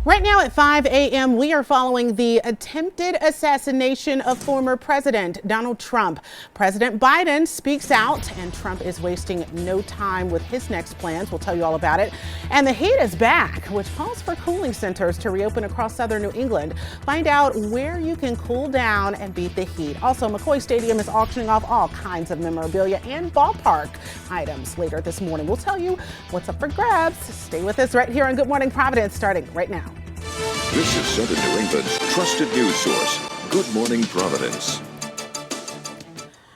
Right now at 5 a.m., we are following the attempted assassination of former President Donald Trump. President Biden speaks out, and Trump is wasting no time with his next plans. We'll tell you all about it. And the heat is back, which calls for cooling centers to reopen across southern New England. Find out where you can cool down and beat the heat. Also, McCoy Stadium is auctioning off all kinds of memorabilia and ballpark items later this morning. We'll tell you what's up for grabs. Stay with us right here on Good Morning Providence, starting right now. This is Southern New England's trusted news source, Good Morning Providence.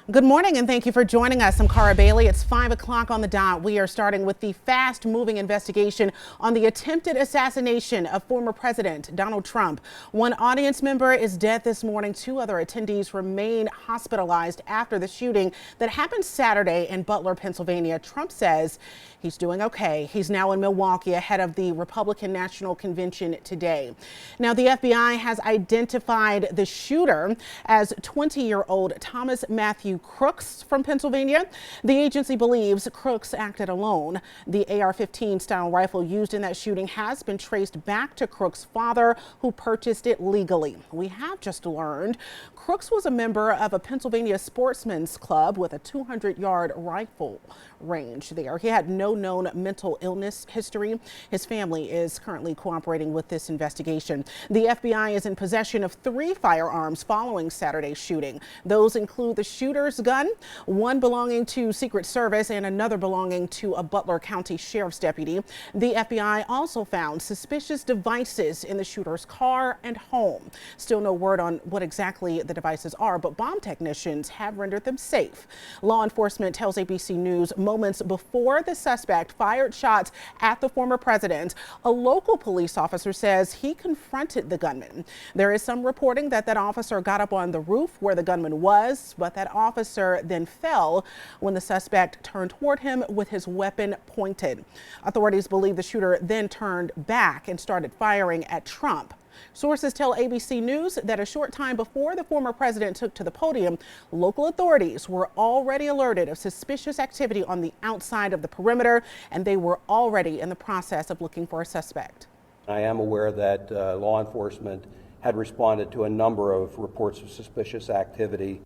Good morning and thank you for joining us. I'm Cara Bailey. It's 5 o'clock on the dot. We are starting with the fast-moving investigation on the attempted assassination of former President Donald Trump. One audience member is dead this morning. Two other attendees remain hospitalized after the shooting that happened Saturday in Butler, Pennsylvania. Trump says he's doing okay. He's now in Milwaukee ahead of the Republican National Convention today. Now, the FBI has identified the shooter as 20-year-old Thomas Matthew Crooks from Pennsylvania. The agency believes Crooks acted alone. The AR-15 style rifle used in that shooting has been traced back to Crooks' father, who purchased it legally. We have just learned Crooks was a member of a Pennsylvania sportsman's club with a 200-yard rifle range there. He had no known mental illness history. His family is currently cooperating with this investigation. The FBI is in possession of 3 firearms following Saturday's shooting. Those include the shooter's gun, one belonging to Secret Service and another belonging to a Butler County Sheriff's deputy. The FBI also found suspicious devices in the shooter's car and home. Still no word on what exactly the devices are, but bomb technicians have rendered them safe. Law enforcement tells ABC News moments before the suspect fired shots at the former president, a local police officer says he confronted the gunman. There is some reporting that that officer got up on the roof where the gunman was, but that officer then fell when the suspect turned toward him with his weapon pointed. Authorities believe the shooter then turned back and started firing at Trump. Sources tell ABC News that a short time before the former president took to the podium, local authorities were already alerted of suspicious activity on the outside of the perimeter, and they were already in the process of looking for a suspect. I am aware that law enforcement had responded to a number of reports of suspicious activity.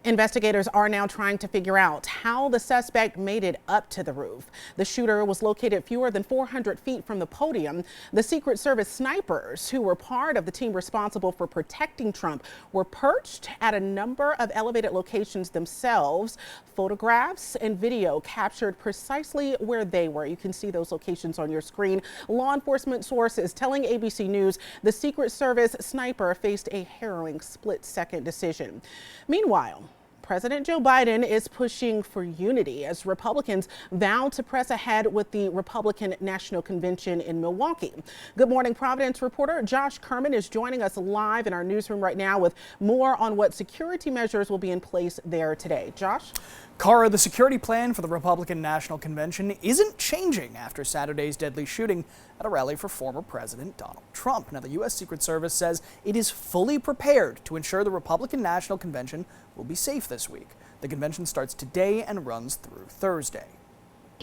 Investigators are now trying to figure out how the suspect made it up to the roof. The shooter was located fewer than 400 feet from the podium. The Secret Service snipers, who were part of the team responsible for protecting Trump, were perched at a number of elevated locations themselves. Photographs and video captured precisely where they were. You can see those locations on your screen. Law enforcement sources telling ABC News the Secret Service sniper faced a harrowing split-second decision. Meanwhile, President Joe Biden is pushing for unity as Republicans vow to press ahead with the Republican National Convention in Milwaukee. Good Morning Providence reporter Josh Kerman is joining us live in our newsroom right now with more on what security measures will be in place there today. Josh? Cara, the security plan for the Republican National Convention isn't changing after Saturday's deadly shooting at a rally for former President Donald Trump. Now, the U.S. Secret Service says it is fully prepared to ensure the Republican National Convention will be safe this week. The convention starts today and runs through Thursday.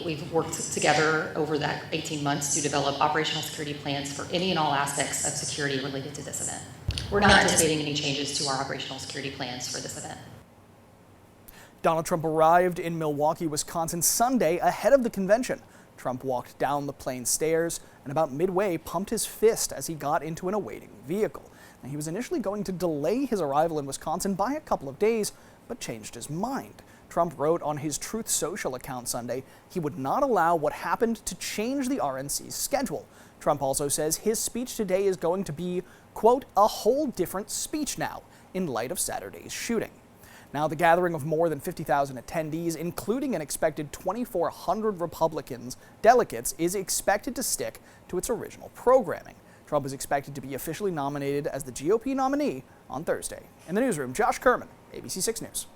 We've worked together over that 18 months to develop operational security plans for any and all aspects of security related to this event. We're not anticipating any changes to our operational security plans for this event. Donald Trump arrived in Milwaukee, Wisconsin Sunday ahead of the convention. Trump walked down the plane stairs and about midway pumped his fist as he got into an awaiting vehicle. Now, he was initially going to delay his arrival in Wisconsin by a couple of days, but changed his mind. Trump wrote on his Truth Social account Sunday he would not allow what happened to change the RNC's schedule. Trump also says his speech today is going to be, quote, a whole different speech now in light of Saturday's shooting. Now, the gathering of more than 50,000 attendees, including an expected 2,400 Republicans delegates, is expected to stick to its original programming. Trump is expected to be officially nominated as the GOP nominee on Thursday. In the newsroom, Josh Kerman, ABC 6 News.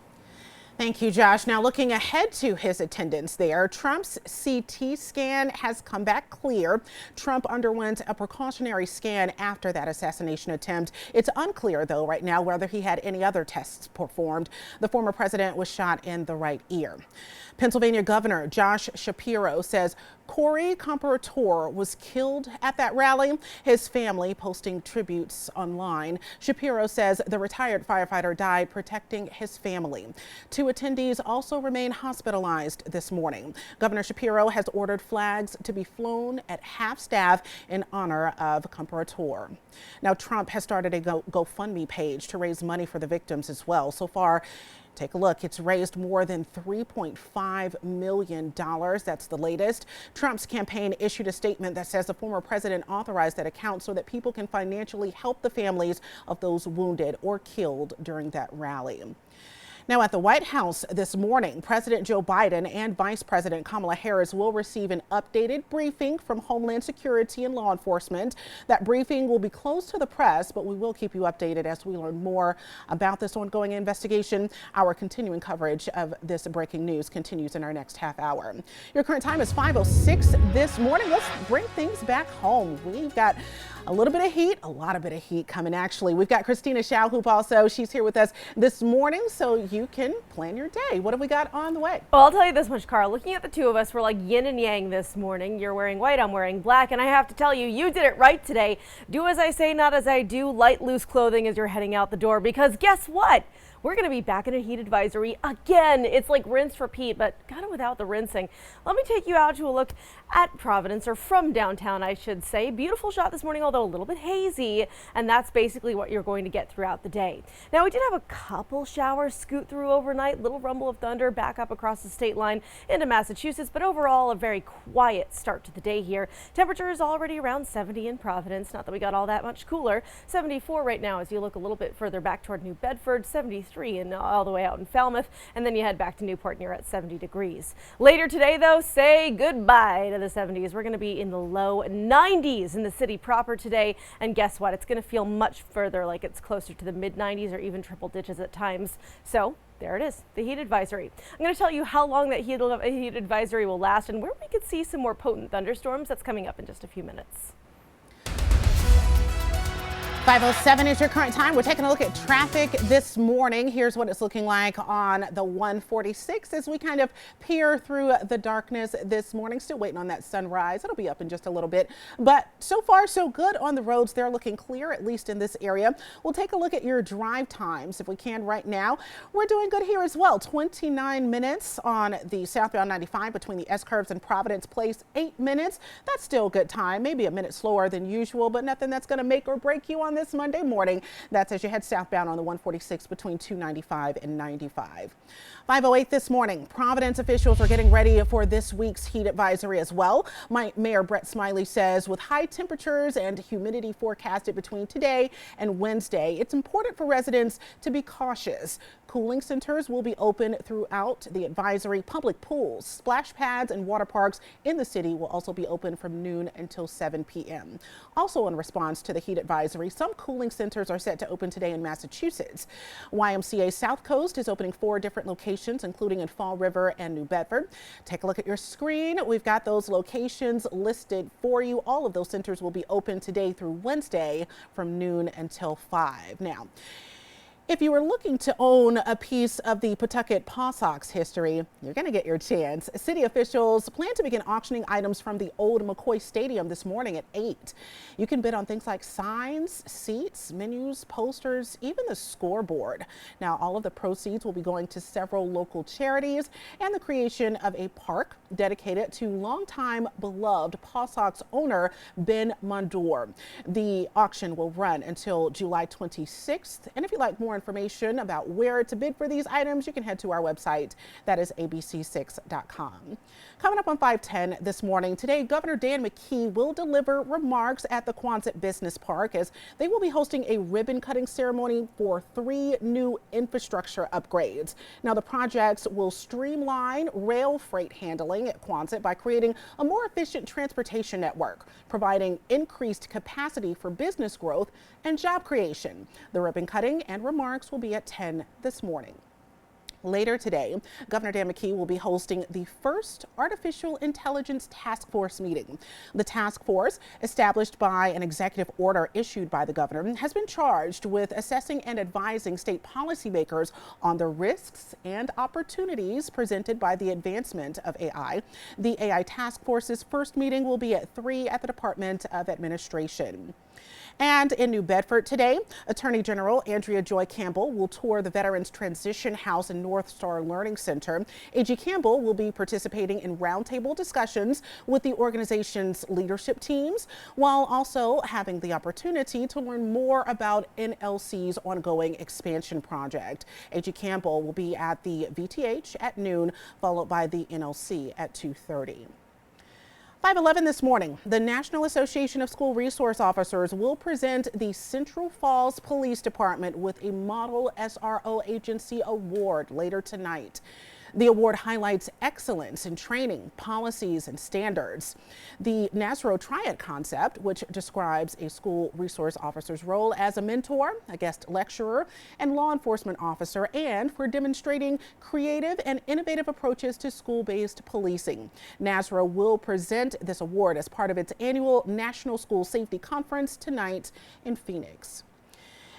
Thank you, Josh. Now, looking ahead to his attendance there, Trump's CT scan has come back clear. Trump underwent a precautionary scan after that assassination attempt. It's unclear, though, right now whether he had any other tests performed. The former president was shot in the right ear. Pennsylvania Governor Josh Shapiro says Corey Comparator was killed at that rally, his family posting tributes online. Shapiro says the retired firefighter died protecting his family. 2 attendees also remain hospitalized this morning. Governor Shapiro has ordered flags to be flown at half staff in honor of Comparator. Now, Trump has started a GoFundMe page to raise money for the victims as well. So far, take a look. It's raised more than $3.5 million. That's the latest. Trump's campaign issued a statement that says the former president authorized that account so that people can financially help the families of those wounded or killed during that rally. Now, at the White House this morning, President Joe Biden and Vice President Kamala Harris will receive an updated briefing from Homeland Security and law enforcement. That briefing will be closed to the press, but we will keep you updated as we learn more about this ongoing investigation. Our continuing coverage of this breaking news continues in our next half hour. Your current time is 5:06 this morning. Let's bring things back home. We've got a little bit of heat, a lot of bit of heat coming actually. We've got Christina Schauhoop also. She's here with us this morning so you can plan your day. What have we got on the way? Well, I'll tell you this much, Carl. Looking at the two of us, we're like yin and yang this morning. You're wearing white, I'm wearing black, and I have to tell you, you did it right today. Do as I say, not as I do. Light, loose clothing as you're heading out the door, because guess what? We're going to be back in a heat advisory again. It's like rinse, repeat, but kind of without the rinsing. Let me take you out to a look at Providence, or from downtown, I should say. Beautiful shot this morning, although a little bit hazy, and that's basically what you're going to get throughout the day. Now, we did have a couple showers scoot through overnight, little rumble of thunder back up across the state line into Massachusetts, but overall a very quiet start to the day here. Temperature is already around 70 in Providence, not that we got all that much cooler. 74 right now as you look a little bit further back toward New Bedford, 73 and all the way out in Falmouth, and then you head back to Newport and you're at 70 degrees. Later today, though, say goodbye to the 70s. We're going to be in the low 90s in the city proper today, and guess what? It's going to feel much further like it's closer to the mid 90s or even triple digits at times. So there it is, the heat advisory. I'm going to tell you how long that heat advisory will last and where we could see some more potent thunderstorms. That's coming up in just a few minutes. 5:07 is your current time. We're taking a look at traffic this morning. Here's what it's looking like on the 146 as we kind of peer through the darkness this morning. Still waiting on that sunrise. It'll be up in just a little bit, but so far so good on the roads. They're looking clear, at least in this area. We'll take a look at your drive times if we can right now. We're doing good here as well. 29 minutes on the southbound 95 between the S-curves and Providence Place. 8 minutes. That's still a good time. Maybe a minute slower than usual, but nothing that's going to make or break you on this Monday morning. That's as you head southbound on the 146 between 295 and 95. 5:08 this morning. Providence officials are getting ready for this week's heat advisory as well. Mayor Brett Smiley says with high temperatures and humidity forecasted between today and Wednesday, it's important for residents to be cautious. Cooling centers will be open throughout the advisory. Public pools, splash pads, and water parks in the city will also be open from noon until 7 p.m. Also in response to the heat advisory, some cooling centers are set to open today in Massachusetts. YMCA South Coast is opening 4 different locations, including in Fall River and New Bedford. Take a look at your screen. We've got those locations listed for you. All of those centers will be open today through Wednesday from noon until 5. Now, if you were looking to own a piece of the Pawtucket Paw Sox history, you're going to get your chance. City officials plan to begin auctioning items from the old McCoy Stadium this morning at 8. You can bid on things like signs, seats, menus, posters, even the scoreboard. Now, all of the proceeds will be going to several local charities and the creation of a park dedicated to longtime beloved Paw Sox owner Ben Mondor. The auction will run until July 26th. And if you'd like more information about where to bid for these items, you can head to our website. That is abc6.com. Coming up on 5:10 this morning, today Governor Dan McKee will deliver remarks at the Quonset Business Park as they will be hosting a ribbon cutting ceremony for 3 new infrastructure upgrades. Now, the projects will streamline rail freight handling at Quonset by creating a more efficient transportation network, providing increased capacity for business growth and job creation. The ribbon cutting and remarks will be at 10 this morning. Later today, Governor Dan McKee will be hosting the first Artificial Intelligence Task Force meeting. The task force, established by an executive order issued by the governor, has been charged with assessing and advising state policymakers on the risks and opportunities presented by the advancement of AI. The AI task force's first meeting will be at 3 at the Department of Administration. And in New Bedford today, Attorney General Andrea Joy Campbell will tour the Veterans Transition House and North Star Learning Center. AG Campbell will be participating in roundtable discussions with the organization's leadership teams, while also having the opportunity to learn more about NLC's ongoing expansion project. AG Campbell will be at the VTH at noon, followed by the NLC at 2:30. 5:11 this morning, the National Association of School Resource Officers will present the Central Falls Police Department with a Model SRO Agency Award later tonight. The award highlights excellence in training, policies, and standards. The NASRO Triad concept, which describes a school resource officer's role as a mentor, a guest lecturer, and law enforcement officer, and for demonstrating creative and innovative approaches to school-based policing. NASRO will present this award as part of its annual National School Safety Conference tonight in Phoenix.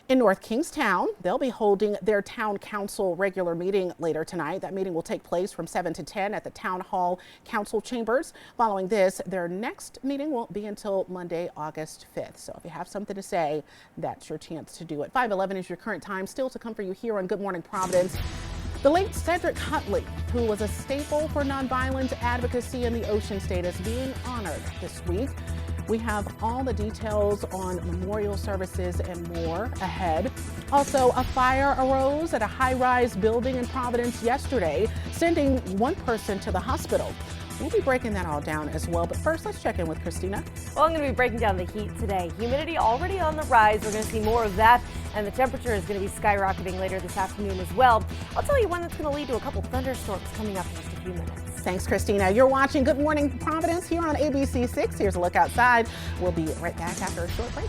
In North Kingstown, they'll be holding their town council regular meeting later tonight. That meeting will take place from 7 to 10 at the Town Hall Council Chambers. Following this, their next meeting won't be until Monday, August 5th. So if you have something to say, that's your chance to do it. 5:11 is your current time. Still to come for you here on Good Morning Providence. The late Cedric Huntley, who was a staple for nonviolent advocacy in the Ocean State, is being honored this week. We have all the details on memorial services and more ahead. Also, a fire arose at a high-rise building in Providence yesterday, sending one person to the hospital. We'll be breaking that all down as well. But first, let's check in with Christina. Well, I'm going to be breaking down the heat today. Humidity already on the rise. We're going to see more of that, and the temperature is going to be skyrocketing later this afternoon as well. I'll tell you when that's going to lead to a couple thunderstorms coming up in just a few minutes. Thanks, Christina. You're watching Good Morning Providence here on ABC 6. Here's a look outside. We'll be right back after a short break.